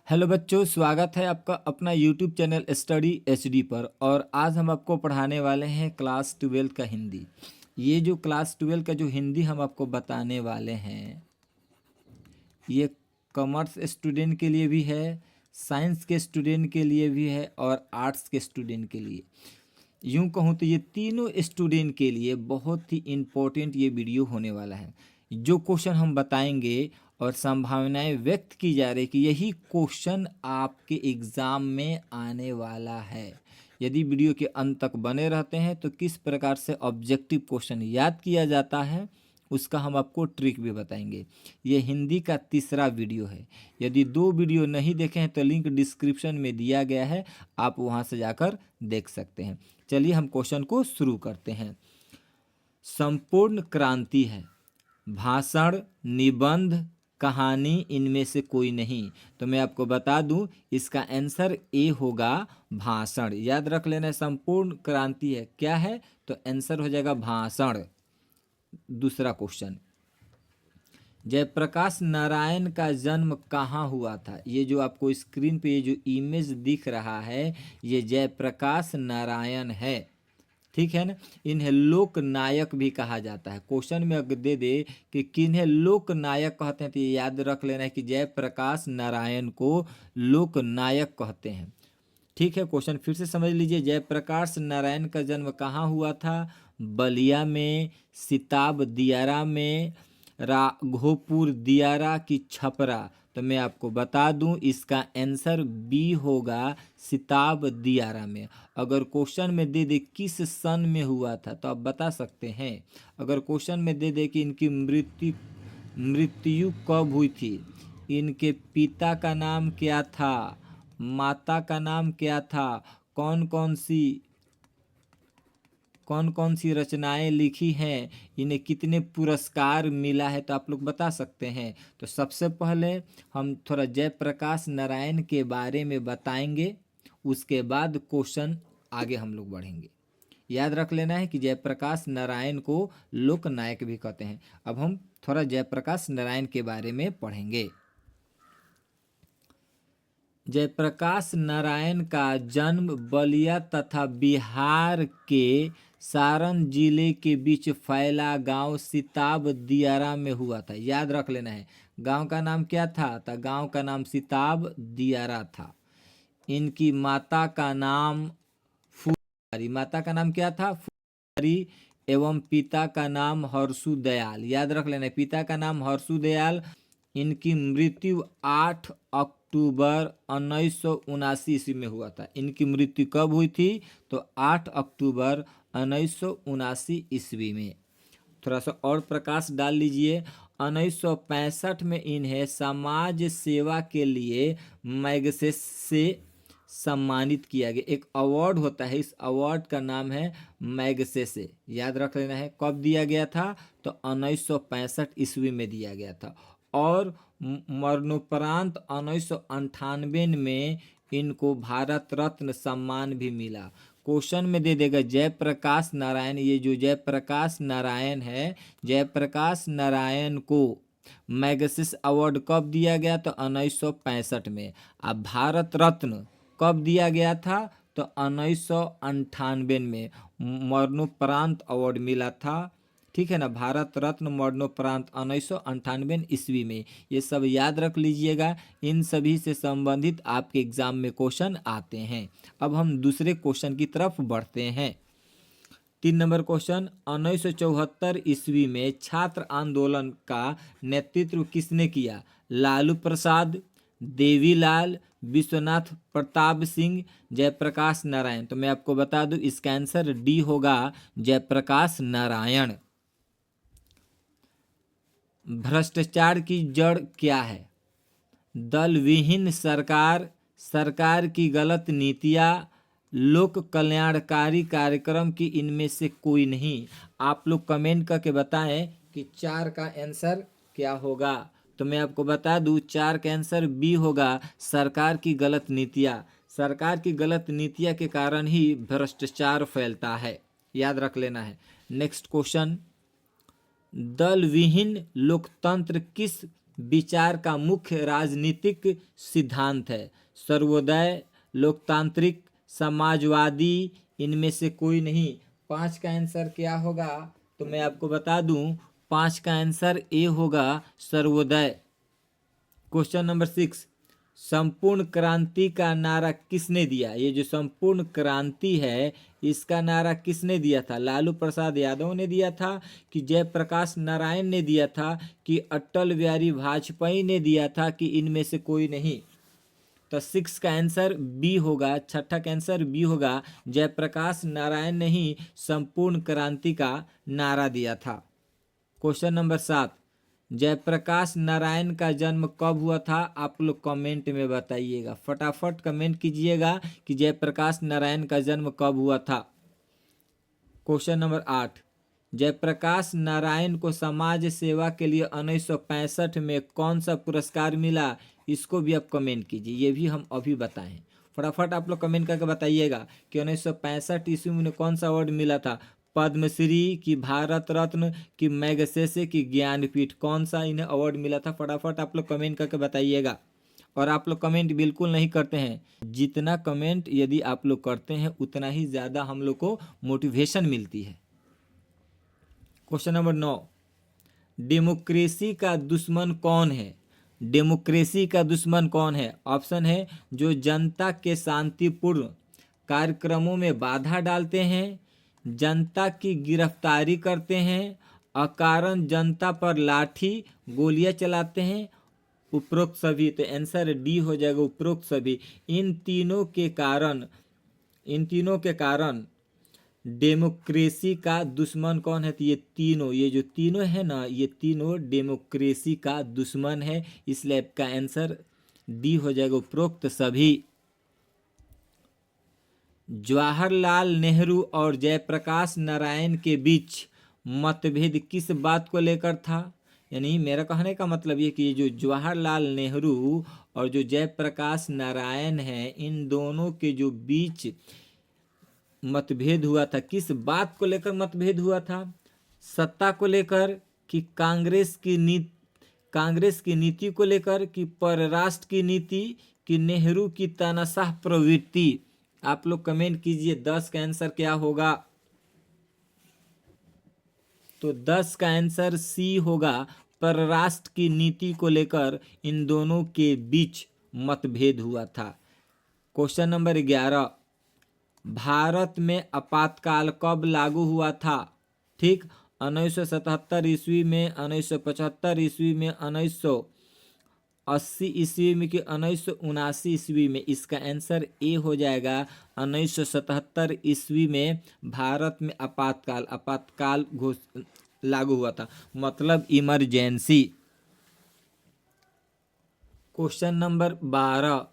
Hello बच्चों, स्वागत है आपका अपना यूट्यूब चैनल स्टडी एचडी पर। और आज हम आपको पढ़ाने वाले हैं क्लास 12 का हिंदी। ये जो क्लास 12 का जो हिंदी हम आपको बताने वाले हैं, ये कॉमर्स स्टूडेंट के लिए भी है, साइंस के स्टूडेंट के लिए भी है और आर्ट्स के स्टूडेंट के लिए। यूँ कहूँ तो ये तीनों स्टूडेंट के लिए बहुत ही इम्पोर्टेंट ये वीडियो होने वाला है। जो क्वेश्चन हम बताएंगे और संभावनाएं व्यक्त की जा रही कि यही क्वेश्चन आपके एग्ज़ाम में आने वाला है। यदि वीडियो के अंत तक बने रहते हैं तो किस प्रकार से ऑब्जेक्टिव क्वेश्चन याद किया जाता है उसका हम आपको ट्रिक भी बताएंगे। ये हिंदी का तीसरा वीडियो है। यदि 2 वीडियो नहीं देखे हैं तो लिंक डिस्क्रिप्शन में दिया गया है, आप वहां से जाकर देख सकते हैं। चलिए हम क्वेश्चन को शुरू करते हैं। संपूर्ण क्रांति है, भाषण, निबंध, कहानी, इनमें से कोई नहीं। तो मैं आपको बता दूं, इसका आंसर ए होगा भाषण। याद रख लेना, संपूर्ण क्रांति है क्या है तो आंसर हो जाएगा भाषण। दूसरा क्वेश्चन, जयप्रकाश नारायण का जन्म कहाँ हुआ था? ये जो आपको स्क्रीन पे ये जो इमेज दिख रहा है, ये जयप्रकाश नारायण है, ठीक है ना। इन्हें लोक नायक भी कहा जाता है। क्वेश्चन में अगर दे दे कि किन्हें लोक नायक कहते हैं तो ये याद रख लेना है कि जयप्रकाश नारायण को लोक नायक कहते हैं, ठीक है। क्वेश्चन फिर से समझ लीजिए, जयप्रकाश नारायण का जन्म कहाँ हुआ था? बलिया में, सिताब दियारा में, राघोपुर दियारा की छपरा। तो मैं आपको बता दूं, इसका आंसर बी होगा सिताब दियारा में। अगर क्वेश्चन में दे दे किस सन में हुआ था तो आप बता सकते हैं। अगर क्वेश्चन में दे दे कि इनकी मृत्यु कब हुई थी, इनके पिता का नाम क्या था, माता का नाम क्या था, कौन कौन सी रचनाएं लिखी हैं, इन्हें कितने पुरस्कार मिला है, तो आप लोग बता सकते हैं। तो सबसे पहले हम थोड़ा जयप्रकाश नारायण के बारे में बताएंगे, उसके बाद क्वेश्चन आगे हम लोग बढ़ेंगे। याद रख लेना है कि जयप्रकाश नारायण को लोक नायक भी कहते हैं। अब हम थोड़ा जयप्रकाश नारायण के बारे में पढ़ेंगे। जयप्रकाश नारायण का जन्म बलिया तथा बिहार के सारण जिले के बीच फैला गांव सिताब दियारा में हुआ था। याद रख लेना है, गांव का नाम क्या था? तो गांव का नाम सिताब दियारा था। इनकी माता का नाम फूलबारी, माता का नाम क्या था? फूलबारी, एवं पिता का नाम हरसु दयाल। याद रख लेना, पिता का नाम हरसु दयाल। इनकी मृत्यु 8 अक्टूबर 1979 ईस्वी में हुआ था। इनकी मृत्यु कब हुई थी? तो 8 अक्टूबर 1979 ईस्वी में। थोड़ा सा और प्रकाश डाल लीजिए। 1965 में इन्हें समाज सेवा के लिए मैगसेस से सम्मानित किया गया। एक अवार्ड होता है, इस अवार्ड का नाम है मैगसेसे। याद रख लेना है। कब दिया गया था? तो 1965 ईस्वी में दिया गया था। और मरणोपरांत 1998 में इनको भारत रत्न सम्मान भी मिला। क्वेश्चन में दे देगा जयप्रकाश नारायण, ये जो जयप्रकाश नारायण है, जयप्रकाश नारायण को मैगसेस अवार्ड कब दिया गया? तो 1965 में। अब भारत रत्न कब दिया गया था? तो 1998 में मरणोपरांत अवार्ड मिला था, ठीक है ना। भारत रत्न मरणोपरांत 1998 ईस्वी में। ये सब याद रख लीजिएगा, इन सभी से संबंधित आपके एग्जाम में क्वेश्चन आते हैं। अब हम दूसरे क्वेश्चन की तरफ बढ़ते हैं। 3 नंबर क्वेश्चन, 1974 ईस्वी में छात्र आंदोलन का नेतृत्व किसने किया? लालू प्रसाद, देवीलाल, विश्वनाथ प्रताप सिंह, जयप्रकाश नारायण। तो मैं आपको बता दूं, इसका आंसर डी होगा जयप्रकाश नारायण। भ्रष्टाचार की जड़ क्या है? दल विहीन सरकार, सरकार की गलत नीतियाँ, लोक कल्याणकारी कार्यक्रम की इनमें से कोई नहीं। आप लोग कमेंट करके बताएं कि 4 का आंसर क्या होगा। तो मैं आपको बता दूं, 4 का आंसर बी होगा, सरकार की गलत नीतियाँ। सरकार की गलत नीतियाँ के कारण ही भ्रष्टाचार फैलता है, याद रख लेना है। नेक्स्ट क्वेश्चन, दल विहीन लोकतंत्र किस विचार का मुख्य राजनीतिक सिद्धांत है? सर्वोदय, लोकतांत्रिक, समाजवादी, इनमें से कोई नहीं। 5 का आंसर क्या होगा? तो मैं आपको बता दूं, 5 का आंसर ए होगा, सर्वोदय। क्वेश्चन नंबर 6, संपूर्ण क्रांति का नारा किसने दिया? ये जो संपूर्ण क्रांति है, इसका नारा किसने दिया था? लालू प्रसाद यादव ने दिया था कि जयप्रकाश नारायण ने दिया था कि अटल बिहारी वाजपेयी ने दिया था कि इनमें से कोई नहीं? तो 6 का आंसर बी होगा, छठा का आंसर बी होगा, जयप्रकाश नारायण ने ही संपूर्ण क्रांति का नारा दिया था। क्वेश्चन नंबर 7, जयप्रकाश नारायण का जन्म कब हुआ था? आप लोग कमेंट में बताइएगा, फटाफट कमेंट कीजिएगा कि जयप्रकाश नारायण का जन्म कब हुआ था। क्वेश्चन नंबर 8, जयप्रकाश नारायण को समाज सेवा के लिए 1965 में कौन सा पुरस्कार मिला? इसको भी आप कमेंट कीजिए, ये भी हम अभी बताएं। फटाफट आप लोग कमेंट करके बताइएगा कि 1965 ईस्वी में कौन सा अवार्ड मिला था? पद्मश्री कि भारत रत्न कि मैगसेसे कि ज्ञानपीठ, कौन सा इन्हें अवार्ड मिला था? फटाफट आप लोग कमेंट करके बताइएगा। और आप लोग कमेंट बिल्कुल नहीं करते हैं, जितना कमेंट यदि आप लोग करते हैं उतना ही ज़्यादा हम लोग को मोटिवेशन मिलती है। क्वेश्चन नंबर 9, डेमोक्रेसी का दुश्मन कौन है? डेमोक्रेसी का दुश्मन कौन है? ऑप्शन है, जो जनता के शांतिपूर्ण कार्यक्रमों में बाधा डालते हैं, जनता की गिरफ्तारी करते हैं, अकारण जनता पर लाठी गोलियां चलाते हैं, उपरोक्त सभी। तो आंसर डी हो जाएगा, उपरोक्त सभी। इन तीनों के कारण डेमोक्रेसी का दुश्मन कौन है? तो ये जो तीनों है ना, ये तीनों डेमोक्रेसी का दुश्मन है, इसलिए आपका आंसर डी हो जाएगा, उपरोक्त सभी। जवाहरलाल नेहरू और जयप्रकाश नारायण के बीच मतभेद किस बात को लेकर था? यानी मेरा कहने का मतलब ये कि ये जो जवाहरलाल नेहरू और जो जयप्रकाश नारायण हैं, इन दोनों के जो बीच मतभेद हुआ था, किस बात को लेकर मतभेद हुआ था? सत्ता को लेकर कि कांग्रेस की नीति को लेकर कि परराष्ट्र की नीति कि नेहरू की तानाशाह प्रवृत्ति? आप लोग कमेंट कीजिए 10 का आंसर क्या होगा? तो 10 का आंसर सी होगा, परराष्ट्र की नीति को लेकर इन दोनों के बीच मतभेद हुआ था। क्वेश्चन नंबर 11, भारत में आपातकाल कब लागू हुआ था? ठीक, 1977 ईस्वी में, 1975 ईस्वी में, 1980 ईस्वी में कि 1979 ईस्वी में? इसका आंसर ए हो जाएगा, 1977 ईस्वी में भारत में आपातकाल लागू हुआ था, मतलब emergency. Question number 12,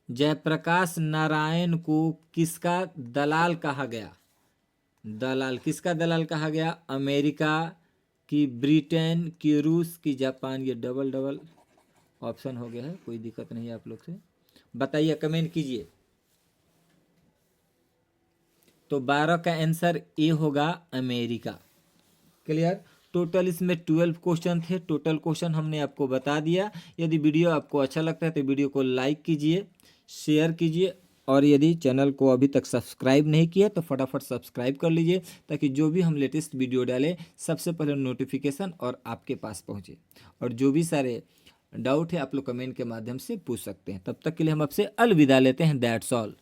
Jayaprakash Narayan को किसका दलाल कहा गया? किसका दलाल कहा गया? अमेरिका कि ब्रिटेन कि रूस कि जापान? ये डबल ऑप्शन हो गया है, कोई दिक्कत नहीं है आप लोग से, बताइए, कमेंट कीजिए। तो 12 का आंसर ए होगा, अमेरिका। क्लियर? टोटल इसमें 12 क्वेश्चन थे, टोटल क्वेश्चन हमने आपको बता दिया। यदि वीडियो आपको अच्छा लगता है तो वीडियो को लाइक कीजिए, शेयर कीजिए, और यदि चैनल को अभी तक सब्सक्राइब नहीं किया तो फटाफट सब्सक्राइब कर लीजिए, ताकि जो भी हम लेटेस्ट वीडियो डालें सबसे पहले नोटिफिकेशन और आपके पास पहुंचे। और जो भी सारे डाउट है आप लोग कमेंट के माध्यम से पूछ सकते हैं। तब तक के लिए हम आपसे अलविदा लेते हैं। That's all.